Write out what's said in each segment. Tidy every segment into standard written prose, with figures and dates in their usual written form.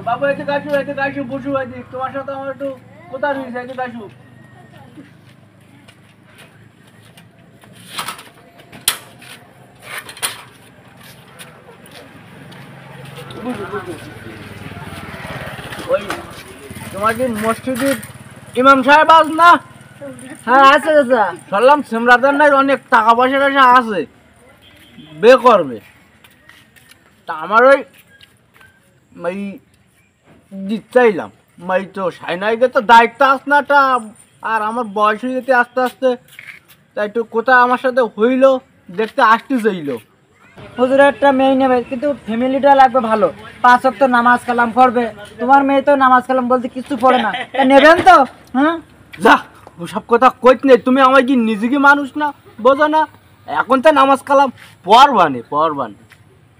বাবু এদিকে আসো বসু এদিক, তোমার সাথে আমার একটু কথা রয়েছে, এদিকে আসো। ওই তোমার কি মসজিদের ইমাম সাহেব আস না? হ্যাঁ আছে চাচা। শুনলাম সিমরাদের নাই অনেক টাকা পয়সা টয়সা আছে, বে করবে। তা আমার ওই দিতে চাইলাম তো সাইনাইকে তো দায়িত্ব আস না, আর আমার বয়স হয়ে যেতে আস্তে আস্তে, তাই একটু কোথায় আমার সাথে হইলো দেখতে আসতে চাইলো। হুজুর একটা মেয়ে নেবে, কিন্তু ফ্যামিলিটা লাগবে ভালো, 5 ওয়াক্ত নামাজ কালাম পড়বে। তোমার মেয়ে তো নামাজ কালাম বলতে কিছু পড়ে না, তা নেবেন তো? হ্যাঁ যা, ওসব কথা কইত নেই। তুমি আমার কি নিজেকে মানুষ না বোঝো না? এখন তো নামাজ কালাম পড়বানে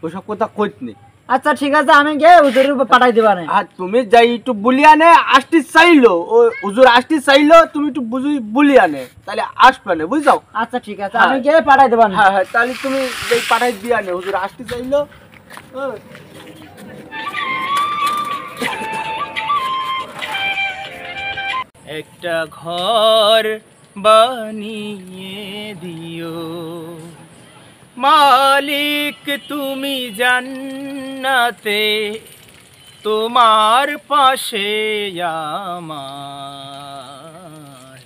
ওসব কথা কইত নেই। আচ্ছা ঠিক আছে, আমি গিয়ে হুজুরের উপর পাঠাই দিবা না। আর তুমি যাই একটু বুলিয়া নে, আসতে চাইলো ও হুজুর আসতে চাইলো, তুমি একটু বুলিয়া নে, তাহলে আসবে না, বুঝছো? আচ্ছা ঠিক আছে, আমি গিয়ে পাঠাই দিবা না। হ্যাঁ, তাহলে তুমি যাই পাঠাই দিয়া নে, হুজুর আসতে চাইলো। একটা ঘর বানিয়ে দিও মালিক তুমি জান্নাতে, তোমার পাশে আমার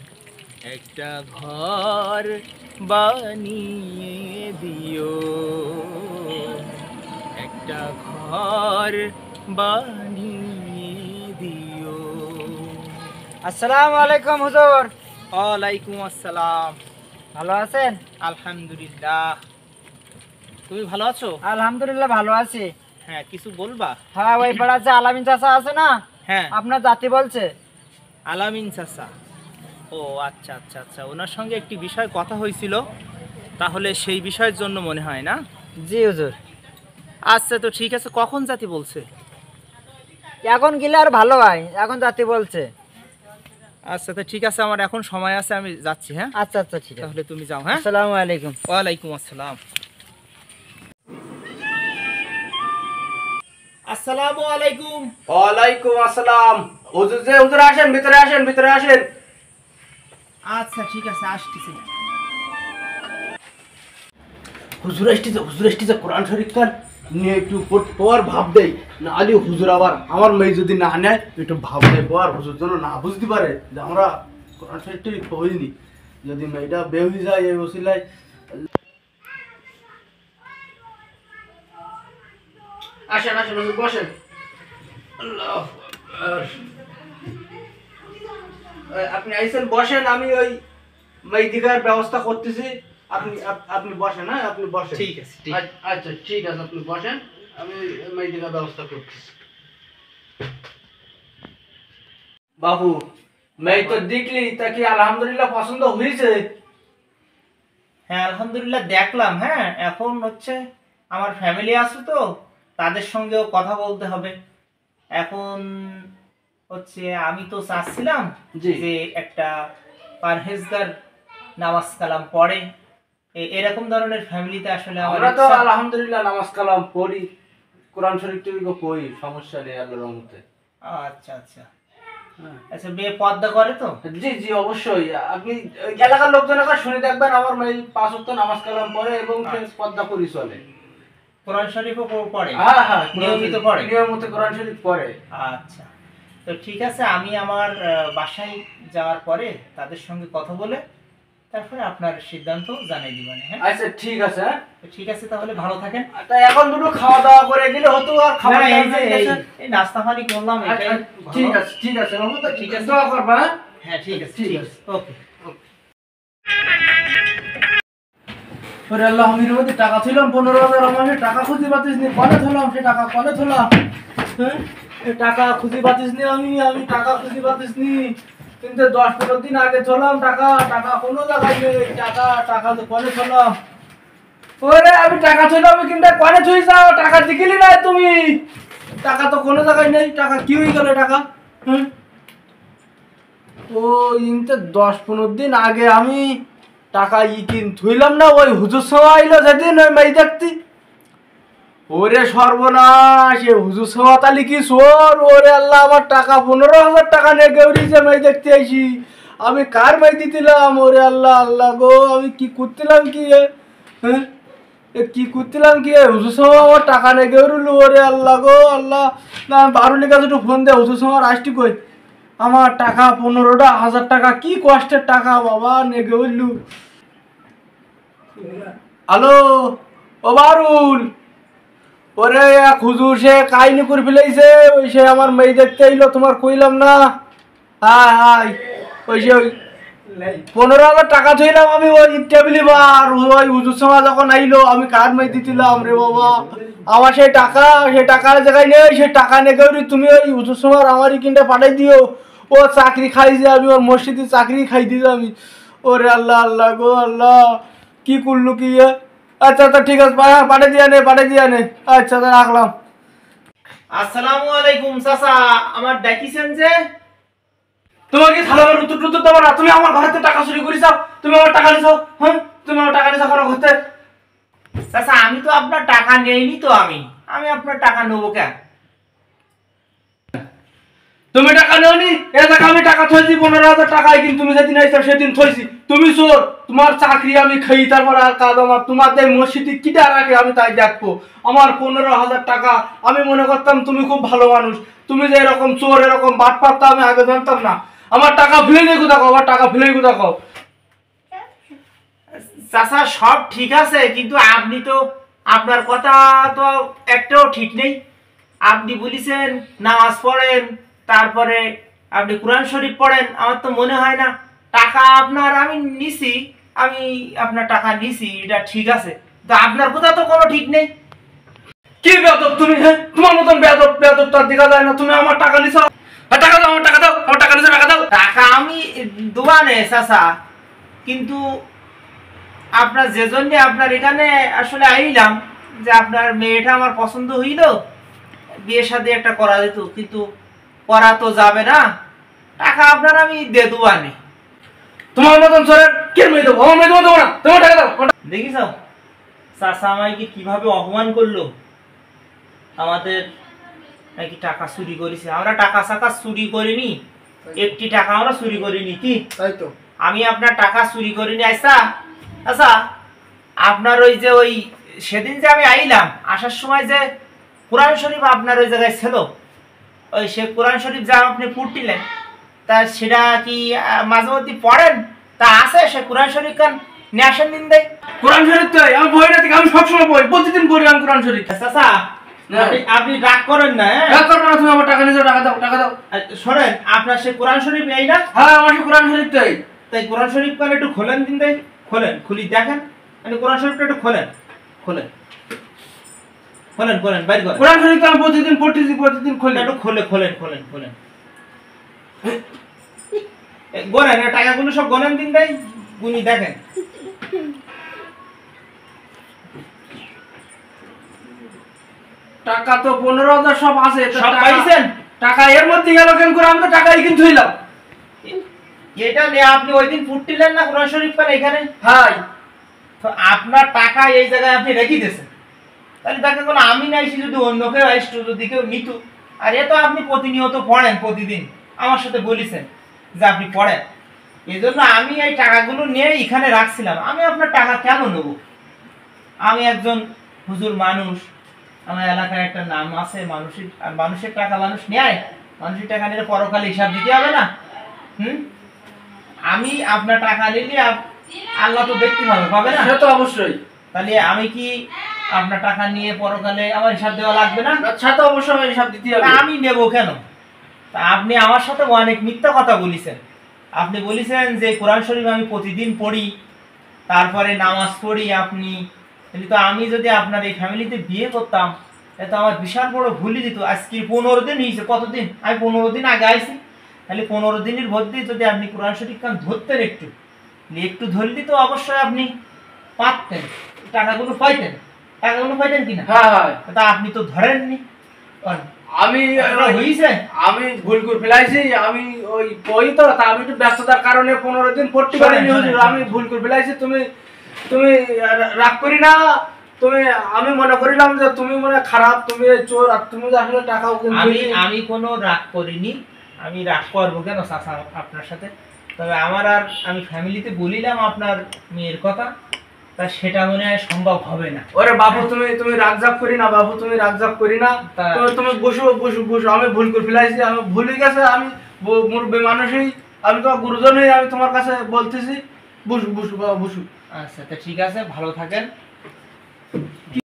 একটা ঘর বানিয়ে দিও, একটা ঘর বানিয়ে দিও। আসসালামু আলাইকুম হুজুর। ওয়ালাইকুম আসসালাম। ভালো আছেন? আলহামদুলিল্লাহ। তুমি ভালো আছো? আলহামদুলিল্লাহ ভালো আছি। হ্যাঁ, কিছু বলবা? হ্যাঁ, ওই পাড়া যে আলামিন চাচা আছে না, হ্যাঁ, আপনার জাতি বলছে। আলামিন চাচা? ও আচ্ছা আচ্ছা আচ্ছা, ওনার সঙ্গে একটি বিষয় কথা হয়েছিল, তাহলে সেই বিষয়ের জন্য মনে হয় না? জি হুজুর। আচ্ছা, তো ঠিক আছে। কখন জাতি বলছে? এখন গেলে আর ভালো হয়, এখন জাতি বলছে। আচ্ছা, তো ঠিক আছে, আমার এখন সময় আছে, আমি যাচ্ছি। হ্যাঁ আচ্ছা আচ্ছা ঠিক আছে, তাহলে তুমি যাও। হ্যাঁ, আসসালামু আলাইকুম। ওয়ালাইকুম আসসালাম। আসসালামু আলাইকুম। ওয়ালাইকুম আসসালাম। হুজুর আসেন, ভিতরে আসেন। আচ্ছা ঠিক আছে, আসতেছি। হুজুর আসতেছে কোরআন শরীফ খান নিয়ে একটু পর ভাব দেয়, না আলি হুজুর আবার আমার মেয়ে যদি না নেয় একটু ভাব দেয়, পর হুজুর জন্য না বুঝতে পারে যে আমরা কোরআন শরীফটি পড়িনি, যদি মেয়েটা বে হয়ে যায় এই ওসিলায়। আসেন হুজুর, বসেন। আল্লাহু আকবার। আপনি আইছেন, বসেন। আমি ওই মেয়েদিকার ব্যবস্থা করতেছি, আপনি বসেন। হ্যাঁ, আপনি বসেন। ঠিক আছে, আচ্ছা ঠিক আছে, আপনি বসেন, আমি মেয়েদিকার ব্যবস্থা করতেছি। বাবু, মেয়ে তো দেখলি, তা কি আলহামদুলিল্লাহ পছন্দ হয়েছে? হ্যাঁ আলহামদুলিল্লাহ দেখলাম। হ্যাঁ, এখন হচ্ছে আমার ফ্যামিলি আছে তো, তাদের সঙ্গেও কথা বলতে হবে। এখন হচ্ছে আমি তো চাচ্ছিলাম জি। যে একটা পারহেজগার নামাজ কালাম পড়ে, এরকম ধরনের ফ্যামিলিতে আসলে আমার আমরা তো ইচ্ছা। আলহামদুলিল্লাহ নামাজ কালাম পড়ি, কোরআন শরীফ টরীফ পড়ি, সমস্যা নেই আল্লাহর রহমতে। আচ্ছা আচ্ছা আচ্ছা, মেয়ে পর্দা করে তো? জি অবশ্যই। আপনি এলাকার লোকজনের শুনে দেখবেন, আমার মেয়ে 5 ওয়াক্ত নামাজ কালাম পড়ে এবং পর্দা করি চলে। কোরআন শরীফও পড়ে? হ্যাঁ, নিয়মিত পড়ে? নিয়মিত কোরআন শরীফ পড়ে। আচ্ছা, তো ঠিক আছে, আমি আমার বাসায় যাওয়ার পরে তাদের সঙ্গে কথা বলে তারপরে আপনার সিদ্ধান্ত জানিয়ে দিবেন। হ্যাঁ আচ্ছা ঠিক আছে। হ্যাঁ ঠিক আছে, তাহলে ভালো থাকেন। তা এখন দুটো খাওয়া দাওয়া করে গেলে হতো, আর খাওয়া না, দাওয়া এই নাস্তা পানি করলাম, এটাই ভালো। ঠিক আছে বাবু, তো ঠিক আছে, দোয়া করবা। হ্যাঁ ঠিক আছে, ওকে। ওরে আল্লাহ, আমি রোদে টাকা ছিলাম 15,000, আমার টাকা খুঁজে পাচ্ছিস নি, কলে থলাম সে টাকা, কলে থলাম? হ্যাঁ, এই টাকা খুঁজে পাচ্ছিস নি, আমি টাকা খুঁজে পাচ্ছিস নি, কিন্তু 10-15 দিন আগে থলাম টাকা কোনো জায়গায় নেই, টাকা তো কলে থলাম। ওরে আমি টাকা ছিলাম, কিন্তু কলে থুই যাও, টাকা দিকিলি না তুমি, টাকা তো কোনো জায়গায় নেই, টাকা কি হয়ে গেল টাকা? হ্যাঁ, ও ইনতে 10-15 দিন আগে আমি টাকা থইলাম না, ওই হুজুর সবাই আইলো যেদিন ওই মেয়ে দেখতি, ওরে সর্বনাশ, এ হুজুর সামাতালি কি চোর! ওরে আল্লাহ, আমার টাকা 15,000 টাকা নিয়ে গেউরিছে মেয়ে দেখতে আইছি। আমি কার মেয়ে দিছিলাম? ওরে আল্লাহ, আল্লাহ গো, আমি কি করছিলাম কি হ্যাঁ, এ কি করছিলাম কি? হুজুর সামা আমার টাকা নিয়ে গেউরিল। ওরে আল্লাহ গো আল্লাহ, না আমি বারুলির কাছে একটু ফোন দে, হুজুর সামার আসটি কই। আমার টাকা 15,000 টাকা, কি কষ্টের টাকা বাবা, নিয়ে গেউরিলু। হ্যালো, ও বারুল, ওরে এক হুজুর সে কাহিনী করে ফেলেছে, ওই সে আমার মেয়ে দেখতে এলো, তোমার কইলাম না? হাই হাই, ওই সে ওই 15,000 টাকা থইলাম আমি ওই টেবিলে, বার ওই হুজুর সময় যখন আইলো, আমি কার মেয়ে দিছিলাম রে বাবা। আমার সেই টাকার জায়গায় নেই, সেই টাকা নিয়ে গেউরি তুমি ওই হুজুর সময় আমারই কিনটা পাঠাই দিও। ও চাকরি খাইছে, আমি ওর মসজিদে চাকরি খাই দিছি আমি। ওরে আল্লাহ, আল্লাহ গো আল্লাহ, কি করলু কি আচ্ছা আচ্ছা ঠিক আছে, পাঠিয়ে দিয়া নে। আচ্ছা রাখলাম। আসসালামু আলাইকুম চাচা, আমার ডাকিছেন যে? তোমাকে সালামের উত্তর টুত্তর দেবো না। তুমি আমার ঘরেতে টাকা চুরি করেছ, তুমি আমার টাকা নিছো। হ্যাঁ, তুমি আমার টাকা নিছো কোনো ঘরতে? চাচা আমি তো আপনার টাকা নেইনি তো, আমি আপনার টাকা নেবো কেন? তুমি টাকা নেওনি, এ টাকা আমি টাকা থইছি 15,000 টাকায়, কিন্তু তুমি যেদিন আইছো সেদিন থইছি। তুমি চোর, তোমার চাকরি আমি খাই, তারপর আর কাজ আমার। তোমার তাই মসজিদে কিটা রাখে আমি তাই দেখবো। আমার 15,000 টাকা, আমি মনে করতাম তুমি খুব ভালো মানুষ। তুমি যে এরকম চোর, এরকম বাটপার তা আমি আগে জানতাম না। আমার টাকা ফেলে নিয়ে কোথা কও, আমার টাকা ফেলে কোথা কও। চাচা সব ঠিক আছে, কিন্তু আপনি তো, আপনার কথা তো একটাও ঠিক নেই। আপনি বলেছেন নামাজ পড়েন, তারপরে আপনি কোরআন শরীফ পড়েন। আমার তো মনে হয় না টাকা আপনার আমি নিছি। আমি আপনার টাকা নিছি, এটা ঠিক আছে, তো আপনার কথা তো কোনো ঠিক নেই। কি বেয়াদব তুমি? হ্যাঁ, তোমার মতন বেয়াদব তার দেখা যায় না। তুমি আমার টাকা নিছো, টাকা দাও, আমার টাকা দাও, আমার টাকা নিছো, টাকা দাও। টাকা আমি দোয়ানে চাচা, কিন্তু আপনার যে জন্য আপনার এখানে আসলে আইলাম, যে আপনার মেয়েটা আমার পছন্দ হইল, বিয়ে শাদী একটা করা যেত, কিন্তু করা তো যাবে না। টাকা আপনার আমি দিয়ে দোয়ানে। তোমার মতন চোরের কে মেয়ে দেবো? আমার মেয়ে দেবো না, তোমার টাকা দাও। দেখিস চাচা আমাকে কিভাবে অপমান করলো। আমাদের নাকি টাকা চুরি করেছে। আমরা টাকা চাকা চুরি করিনি, একটি টাকা আমরা চুরি করিনি। কি তাই তো? আমি আপনার টাকা চুরি করিনি। আচ্ছা আচ্ছা, আপনার ওই সেদিন যে আমি আইলাম, আসার সময় যে কোরআন শরীফ আপনার ওই জায়গায় ছিল, ওই সে কোরআন শরীফ যা আপনি পড়ছিলেন, তা সেটা কি মাঝে মধ্যে পড়েন? তা আছে সে কোরআন শরীফ কান নিয়ে আসেন দিন দেয়। কোরআন শরীফ তো আমি বই না থেকে, আমি সবসময় বই, প্রতিদিন পড়ি আমি কোরআন শরীফ। চাচা আপনি রাগ করেন না, রাগ করবে না, তুমি আমার টাকা নিছো, টাকা দাও, টাকা দাও। শোনেন, আপনার সে কোরআন শরীফ এই না? হ্যাঁ, আমার সেই কোরআন শরীফ তাই। তাই কোরআন শরীফ কান একটু খোলেন দিন দেয়, খোলেন, খুলি দেখেন। মানে কোরআন শরীফটা একটু খোলেন, খোলেন খোলেন খোলেন, বাইর করেন। কোরআন শরীফ তো আমি প্রতিদিন পড়তেছি, প্রতিদিন খুলি। একটু খোলেন গনেন, টাকাগুলো সব গনেন দিন দেয়, গুনি দেখেন। টাকা তো 15,000 সব আছে, তো সব টাকা- পাইছেন? টাকা এর মধ্যে গেল কেন করে? আমি তো টাকাই কিন্তু হইলাম। এটা নিয়ে আপনি ওই দিন ফুটছিলেন না কোরআন শরীফ কান এখানে? হাই, তো আপনার টাকা এই জায়গায় আপনি রেখে দিয়েছেন, তাহলে তাকে কোনো আমি নাইছি, যদি অন্য কেউ আসতো, যদি কেউ নিত। আর এ তো আপনি প্রতিনিয়ত পড়েন, প্রতিদিন আমার সাথে বলেছেন যে আপনি পড়েন। এই জন্য আমি এই টাকাগুলো নিয়ে এখানে রাখছিলাম। আমি আপনার টাকা কেন নেব? আমি একজন হুজুর মানুষ, আমার এলাকায় একটা নাম আছে মানুষের, আর মানুষের টাকা মানুষ নেয়, মানুষের টাকা নিলে পরকালে হিসাব দিতে হবে না? আমি আপনার টাকা নিলে আল্লাহ তো দেখতে পাবে না? সে তো অবশ্যই। তাহলে আমি কি আপনার টাকা নিয়ে পরকালে আমার হিসাব দেওয়া লাগবে না? আচ্ছা, তো অবশ্যই আমি হিসাব দিতে হবে। তা আমি নেব কেন? তা আপনি আমার সাথে অনেক মিথ্যা কথা বলেছেন। আপনি বলেছেন যে কোরআন শরীফ আমি প্রতিদিন পড়ি, তারপরে নামাজ পড়ি। আপনি তো, আমি যদি আপনার এই ফ্যামিলিতে বিয়ে করতাম, এটা আমার বিশাল বড় ভুলই দিত। আজকে 15 দিন হয়েছে, কতদিন? আমি 15 দিন আগে আইছি। তাহলে 15 দিনের মধ্যে যদি আপনি কোরআন শরীফ কান ধরতেন, একটু ধরলি তো অবশ্যই আপনি পারতেন, টাকাগুলো পাইতেন কিনা? হ্যাঁ হ্যাঁ, তা আপনি তো ধরেননি। আমি হয়েছে আমি ভুল করে ফেলাইছি। আমি ওই বই তো, তা আমি একটু ব্যস্ততার কারণে 15 দিন পড়তে পারিনি হুজুর, আমি ভুল করে ফেলাইছি। তুমি রাগ করি না, তুমি আমি মনে করিলাম যে তুমি মনে হয় খারাপ, তুমি চোর, আর তুমি যে আসলে টাকাও আমি কোনো রাগ করিনি। আমি রাগ করবো কেন চাচা আপনার সাথে? তবে আমি ফ্যামিলিতে বলিলাম আপনার মেয়ের কথা, তা সেটা মনে হয় সম্ভব হবে না। ওরে বাবু, তুমি রাগজাগ করি না বাবু, তুমি রাগজাগ করি না। তা- তুমি বসো, আমি ভুল করে ফেলাইছি, আমি ভুলে গেছে, আমি মুরব্বী মানুষই, আমি তোমার গুরুজনই, আমি তোমার কাছে বলতেছি, বসু বাবা বসু। আচ্ছা, তা ঠিক আছে, ভালো থাকেন।